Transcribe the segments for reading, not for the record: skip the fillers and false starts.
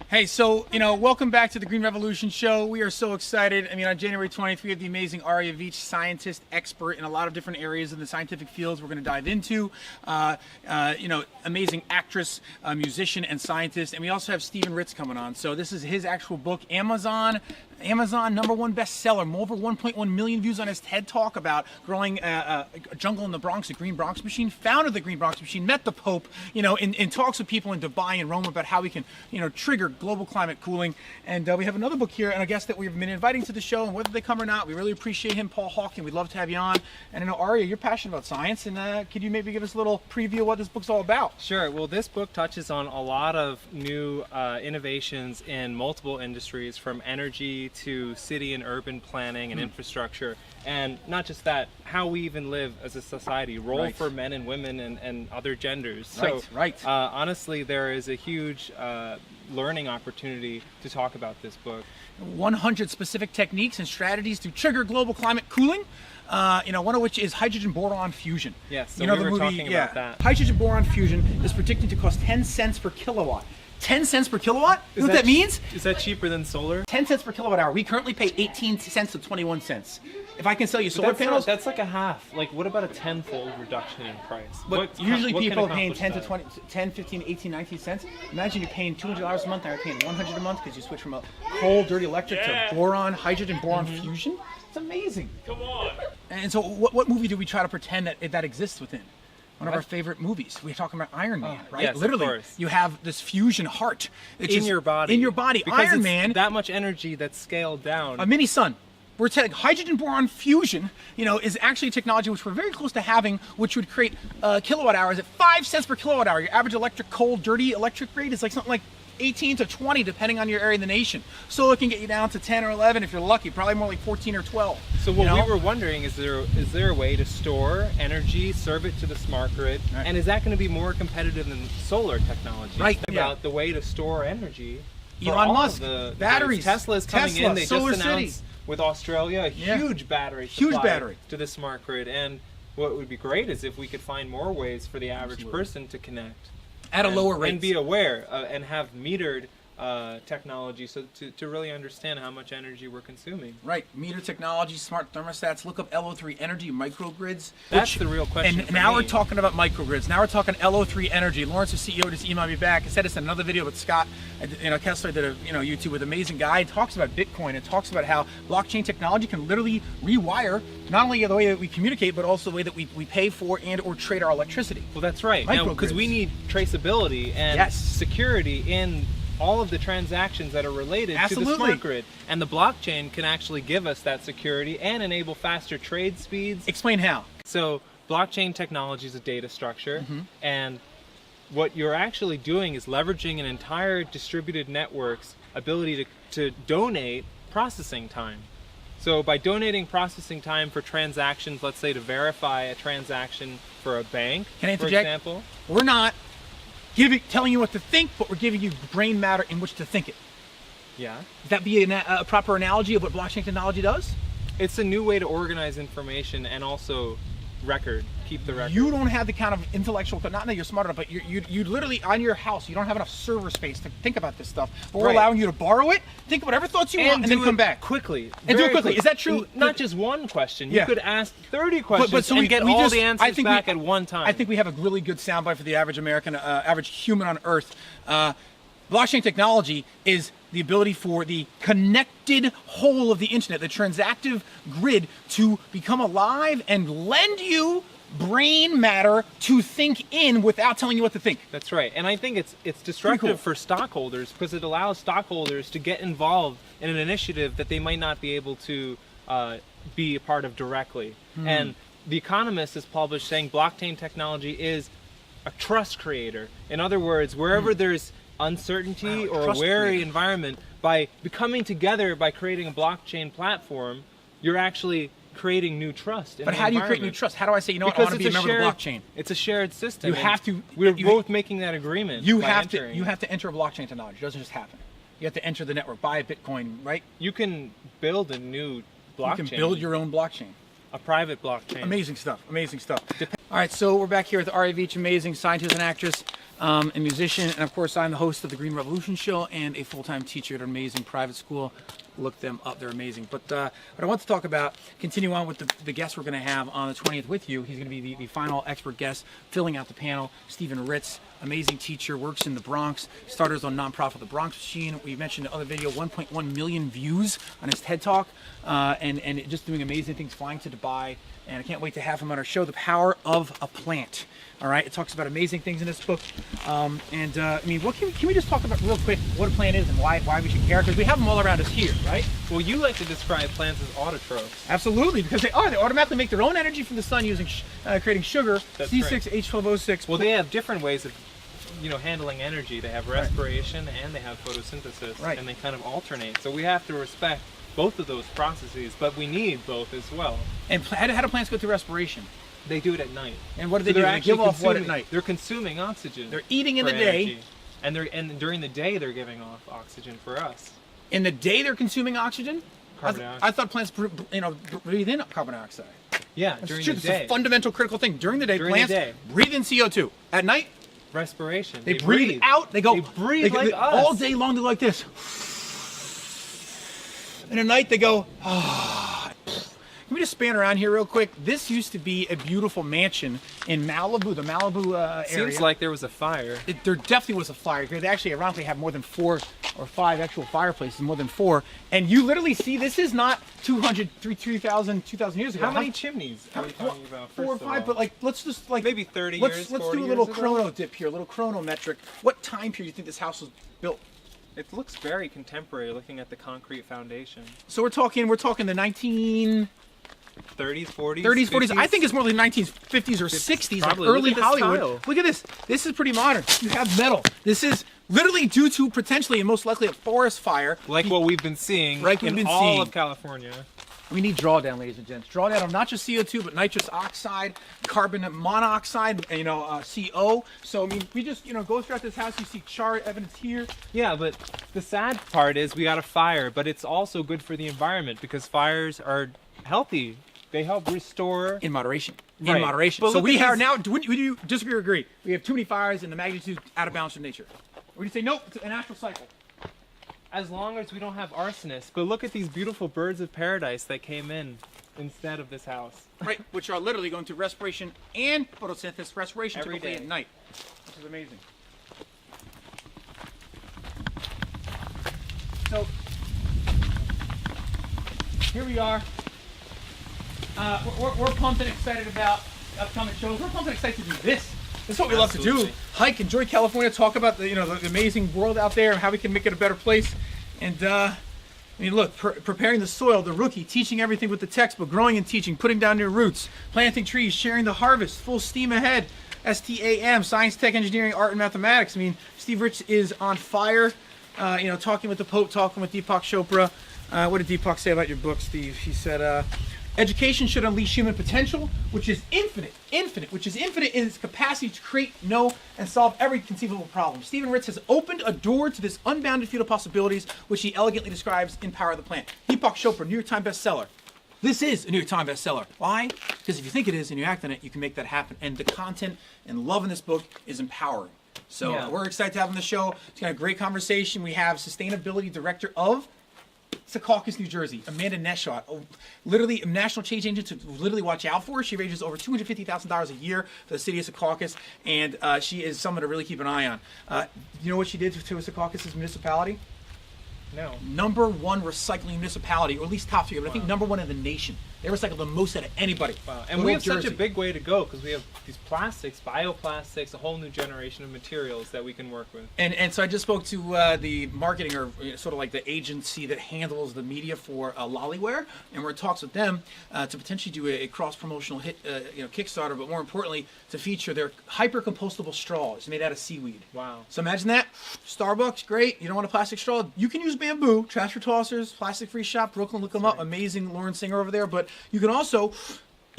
Hey, so, welcome back to the Green Revolution Show. We are so excited. I mean, on January 20th, we have the amazing Veach, scientist, expert in a lot of different areas in the scientific fields we're going to dive into. Amazing actress, musician, and scientist. And we also have Stephen Ritz coming on. So this is his actual book, Amazon #1 bestseller, over 1.1 million views on his TED Talk about growing a jungle in the Bronx, the Green Bronx Machine, founded the Green Bronx Machine, met the Pope, in talks with people in Dubai and Rome about how we can, trigger global climate cooling. And we have another book here and a guest that we've been inviting to the show, and whether they come or not, we really appreciate him, Paul Hawking. We'd love to have you on. And I know, Arya, you're passionate about science, and could you maybe give us a little preview of what this book's all about? Sure. Well, this book touches on a lot of new innovations in multiple industries, from energy to city and urban planning and infrastructure, and not just that, how we even live as a society, role for men and women and other genders. So honestly, there is a huge learning opportunity to talk about this book. 100 specific techniques and strategies to trigger global climate cooling. One of which is Hydrogen-Boron Fusion. Yes, so we were talking about that. Hydrogen-Boron Fusion is predicted to cost 10 cents per kilowatt. 10 cents per kilowatt? You know what that means? Is that cheaper than solar? 10 cents per kilowatt hour. We currently pay 18 cents to 21 cents. If I can sell you solar panels... That's like a half. Like, what about a tenfold reduction in price? But usually people are paying 10 to 20, 10, 15, 18, 19 cents. Imagine you're paying $200 a month, now you're paying $100 a month because you switch from a coal, dirty electric to Hydrogen-Boron Fusion. It's amazing. Come on. And so what movie do we try to pretend that exists within? One of our favorite movies. We're talking about Iron Man, right? Yes, literally, of course. You have this fusion heart in your body. In your body. Because Iron it's Man. That much energy that's scaled down. A mini sun. We're telling Hydrogen-Boron Fusion, is actually a technology which we're very close to having, which would create kilowatt hours at 5 cents per kilowatt hour. Your average electric, cold, dirty electric rate is like something like 18 to 20, depending on your area in the nation. Solar can get you down to 10 or 11 if you're lucky, probably more like 14 or 12. So what we were wondering is there a way to store energy, serve it to the smart grid, and is that going to be more competitive than solar technology? Right. About the way to store energy. Elon Musk, batteries. Tesla's coming in. They Solar just announced with Australia a huge battery supply to the smart grid. And what would be great is if we could find more ways for the average person to connect. At a lower rate. And be aware and have metered technology so to really understand how much energy we're consuming. Right. Meter technology, smart thermostats, look up LO3 energy, microgrids. That's the real question. And now we're talking about microgrids. Now we're talking LO3 energy. Lawrence, the CEO, just emailed me back and said it's another video with Scott. Kessler did a YouTube with an amazing guy. He talks about Bitcoin and talks about how blockchain technology can literally rewire not only the way that we communicate, but also the way that we pay for and or trade our electricity. Well, that's right. Because we need traceability and security in all of the transactions that are related to the smart grid. And the blockchain can actually give us that security and enable faster trade speeds. Explain how. So blockchain technology is a data structure, and what you're actually doing is leveraging an entire distributed network's ability to donate processing time. So by donating processing time for transactions, let's say to verify a transaction for a bank, Can I interject? for example. We're not telling you what to think, but we're giving you brain matter in which to think it. Yeah. Would that be a proper analogy of what blockchain technology does? It's a new way to organize information and also keep the record. You don't have the kind of intellectual, not that you're smart enough, but you literally, on your house, you don't have enough server space to think about this stuff. But we're allowing you to borrow it, think whatever thoughts you want, and then come back. Quickly. And do it quickly. Is that true? Not just one question. You could ask 30 questions and get all the answers back at one time. I think we have a really good soundbite for the average American, average human on Earth. Blockchain technology is the ability for the connected whole of the internet, the transactive grid, to become alive and lend you brain matter to think in without telling you what to think. That's right. And I think it's disruptive for stockholders because it allows stockholders to get involved in an initiative that they might not be able to be a part of directly. And The Economist has published saying blockchain technology is a trust creator. In other words, wherever there's uncertainty or a wary environment, by coming together by creating a blockchain platform, you're actually creating new trust. But how do you create new trust? How do I say, I want to be a member of the blockchain? It's a shared system. You have to. We're both making that agreement. You have to enter a blockchain technology. It doesn't just happen. You have to enter the network, buy a Bitcoin, right? You can build a new blockchain. You can build your own blockchain. A private blockchain. Amazing stuff. Amazing stuff. All right, so we're back here with Veach, amazing scientist and actress. a musician, and of course I'm the host of the Green Revolution Show and a full-time teacher at an amazing private school. Look them up, they're amazing. But what I want to talk about, continue on with the guest we're going to have on the 20th with you. He's going to be the final expert guest, filling out the panel. Stephen Ritz, amazing teacher, works in the Bronx, starters on nonprofit The Bronx Machine. We mentioned the other video, 1.1 million views on his TED Talk, and just doing amazing things, flying to Dubai. And I can't wait to have him on our show, The Power of a Plant. All right, it talks about amazing things in this book. I mean, what can we just talk about real quick what a plant is and why we should care? Because we have them all around us here, right? Well, you like to describe plants as autotrophs. Absolutely, because they automatically make their own energy from the sun using creating sugar, That's C6H12O6. Well, they have different ways of handling energy. They have respiration and they have photosynthesis, and they kind of alternate. So we have to respect both of those processes, but we need both as well. And how do plants go through respiration? They do it at night. And what do they do? They give off what at night? They're consuming oxygen. They're eating in the day. And during the day they're giving off oxygen for us. In the day they're consuming oxygen? Carbon dioxide. I thought plants breathe in carbon dioxide. Yeah, during the day. It's a fundamental critical thing. During the day, plants breathe in CO2. At night, respiration. They breathe out. They go. They breathe like us. All day long they're like this. And at night they go, Can we just span around here real quick? This used to be a beautiful mansion in Malibu, the Malibu area. Seems like there was a fire. There definitely was a fire here. They actually ironically have more than 4 or 5 actual fireplaces, more than 4. And you literally see this is not 200, 3,000, 2,000 years ago. How many chimneys are we talking about? 4 or 5, but like let's just like maybe 30 years. Let's do a little chrono dip here, a little chronometric. What time period do you think this house was built? It looks very contemporary, looking at the concrete foundation. So we're talking the 1930s, 40s, 40s. I think it's more like 1950s or 60s, like early Hollywood. Style. Look at this. This is pretty modern. You have metal. This is literally due to potentially and most likely a forest fire. Like what we've been seeing in all of California. We need drawdown, ladies and gents. Drawdown of not just CO2, but nitrous oxide, carbon monoxide, CO. So, I mean, we just, go throughout this house, you see char evidence here. Yeah, but the sad part is we got a fire, but it's also good for the environment because fires are healthy. They help restore... In moderation. Right. In moderation. But so we are now, would you disagree or agree? We have too many fires and the magnitude out of balance from nature. Or do you say, nope, it's a natural cycle? As long as we don't have arsonists. But look at these beautiful birds of paradise that came in instead of this house. Right, which are literally going through respiration and photosynthesis. Respiration every typically day at night, which is amazing. So, here we are. We're pumped and excited about upcoming shows. We're pumped and excited to do this. This is what we love to do. Hike, enjoy California, talk about the amazing world out there and how we can make it a better place. And I mean, look, preparing the soil, the rookie, teaching everything with the textbook, growing and teaching, putting down new roots, planting trees, sharing the harvest, full steam ahead. STAM, science, tech, engineering, art, and mathematics. I mean, Steve Rich is on fire. Talking with the Pope, talking with Deepak Chopra. What did Deepak say about your book, Steve? He said, education should unleash human potential, which is infinite in its capacity to create, know, and solve every conceivable problem. Stephen Ritz has opened a door to this unbounded field of possibilities, which he elegantly describes in Power of the Plant. Deepak Chopra, New York Times bestseller. This is a New York Times bestseller. Why? Because if you think it is and you act on it, you can make that happen. And the content and love in this book is empowering. So we're excited to have him on the show. It's got a great conversation. We have Sustainability Director of Secaucus, New Jersey, Amanda Neshot, literally a national change agent to literally watch out for. She raises over $250,000 a year for the city of Secaucus, and she is someone to really keep an eye on. You know what she did to Secaucus' municipality? No. #1 recycling municipality, or at least top 3, but I think #1 in the nation. They recycle the most out of anybody. Wow. And we have such a big way to go because we have these plastics, bioplastics, a whole new generation of materials that we can work with. And so I just spoke to the marketing, or sort of like the agency that handles the media for Lollyware, and we're in talks with them to potentially do a cross-promotional hit, Kickstarter, but more importantly, to feature their hyper-compostable straws made out of seaweed. Wow. So imagine that. Starbucks, great. You don't want a plastic straw? You can use bamboo. Trash for Tossers, Plastic Free Shop, Brooklyn, look them up. Amazing Lauren Singer over there. But you can also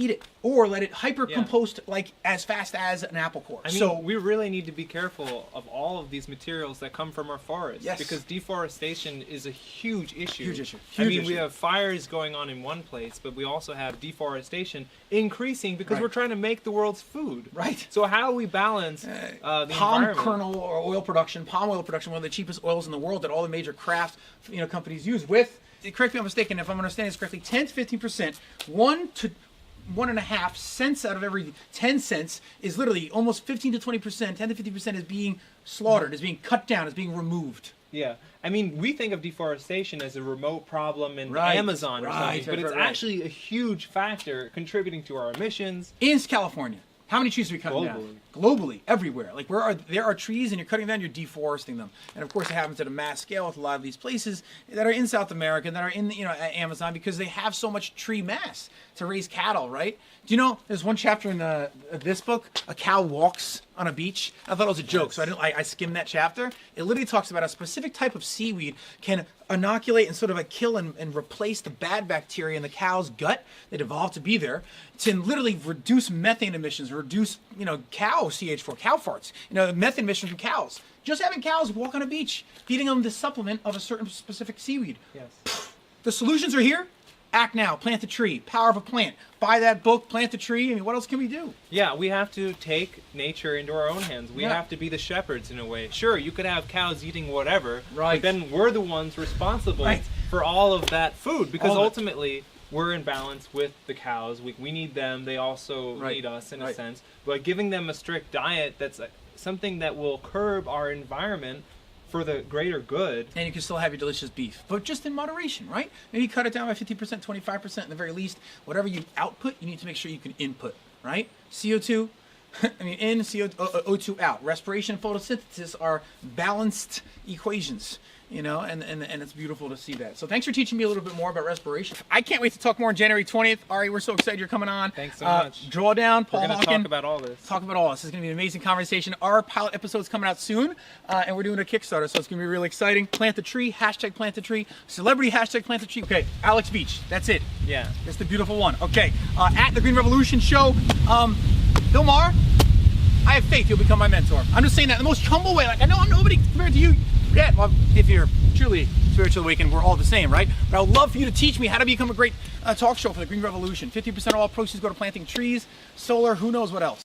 eat it, or let it hyper-compost like as fast as an apple core. I mean, so we really need to be careful of all of these materials that come from our forests, because deforestation is a huge issue. Huge issue. I mean, we have fires going on in one place, but we also have deforestation increasing because we're trying to make the world's food. Right. So how do we balance the palm environment? kernel or oil production, palm oil production, one of the cheapest oils in the world that all the major craft companies use with, correct me if I'm mistaken, if I'm understanding this correctly, 10 to 15%, 1 to 1.5 cents out of every 10 cents is literally almost 15 to 20%, 10 to 50% is being slaughtered, is being cut down, is being removed. Yeah, I mean, we think of deforestation as a remote problem in Amazon or something, but it's actually a huge factor contributing to our emissions. In California, how many trees are we cutting down? Globally, everywhere. Like there are trees and you're cutting them down, you're deforesting them. And of course it happens at a mass scale with a lot of these places that are in South America, that are in Amazon, because they have so much tree mass to raise cattle, right? Do you know there's one chapter in this book, a cow walks on a beach? I thought it was a joke, so I skimmed that chapter. It literally talks about a specific type of seaweed can inoculate and sort of kill and replace the bad bacteria in the cow's gut that evolved to be there, to literally reduce methane emissions, reduce cow CH4, cow farts, methane emissions from cows. Just having cows walk on a beach, feeding them the supplement of a certain specific seaweed. Yes. The solutions are here. Act now, plant a tree, power of a plant. Buy that book, plant a tree. I mean, what else can we do? Yeah, we have to take nature into our own hands. We have to be the shepherds in a way. Sure, you could have cows eating whatever, but then we're the ones responsible for all of that food, because ultimately we're in balance with the cows. We need them. They also need us in a sense. But giving them a strict diet that's something that will curb our environment for the greater good. And you can still have your delicious beef, but just in moderation, right? Maybe cut it down by 50%, 25% at the very least. Whatever you output, you need to make sure you can input, right? CO2, in, O2 out. Respiration and photosynthesis are balanced equations, and it's beautiful to see that. So thanks for teaching me a little bit more about respiration. I can't wait to talk more on January 20th. Ari, we're so excited you're coming on. Thanks so much. Drawdown, Paul Hawken. We're going to talk about all this. Talk about all this. This is going to be an amazing conversation. Our pilot episode's coming out soon, and we're doing a Kickstarter, so it's going to be really exciting. Plant the tree, hashtag plant the tree, celebrity hashtag plant the tree. Okay, Alex Veach, that's it. Yeah. That's the beautiful one. Okay, at the Green Revolution Show, Bill Maher, I have faith you'll become my mentor. I'm just saying that in the most humble way. Like, I know I'm nobody compared to you yet. Well, if you're truly spiritual awakened, we're all the same, right? But I would love for you to teach me how to become a great talk show for the Green Revolution. 50% of all proceeds go to planting trees, solar, who knows what else.